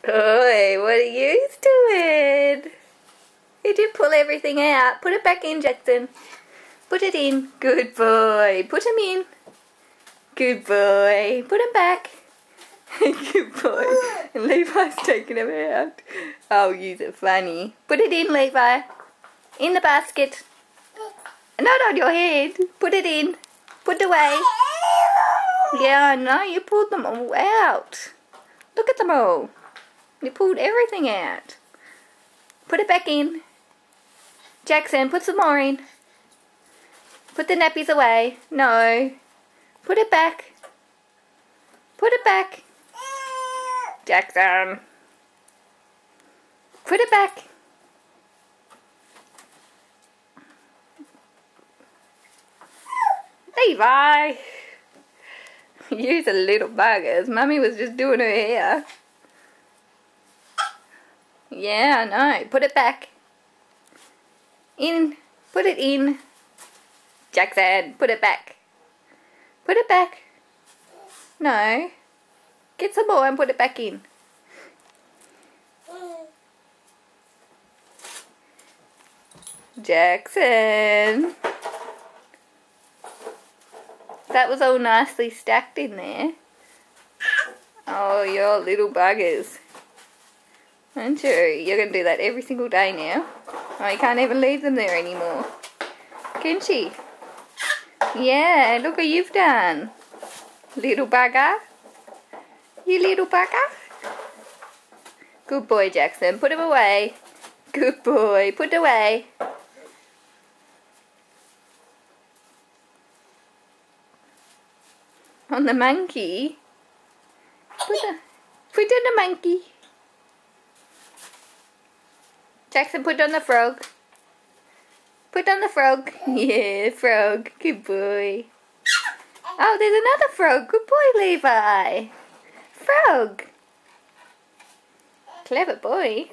Oi, what are you doing? You did pull everything out. Put it back in, Jackson. Put it in. Good boy. Put him in. Good boy. Put him back. Good boy. And Levi's taking him out. I'll use it funny. Put it in, Levi. In the basket. Not on your head. Put it in. Put it away. Yeah, I know. You pulled them all out. Look at them all. You pulled everything out. Put it back in. Jackson, put some more in. Put the nappies away. No. Put it back. Put it back. Jackson. Put it back. Levi. You're the little buggers. Mummy was just doing her hair. Yeah, I know. Put it back. In. Put it in. Jackson, put it back. Put it back. No. Get some more and put it back in. Jackson. That was all nicely stacked in there. Oh, you're little buggers. Aren't you? You're going to do that every single day now. Oh, you can't even leave them there anymore. Can she? Yeah, look what you've done. Little bugger. You little bugger. Good boy, Jackson. Put him away. Good boy. Put it away. On the monkey. Put on the monkey. Jackson, put on the frog. Put on the frog. Yeah, frog. Good boy. Oh, there's another frog. Good boy, Levi. Frog. Clever boys.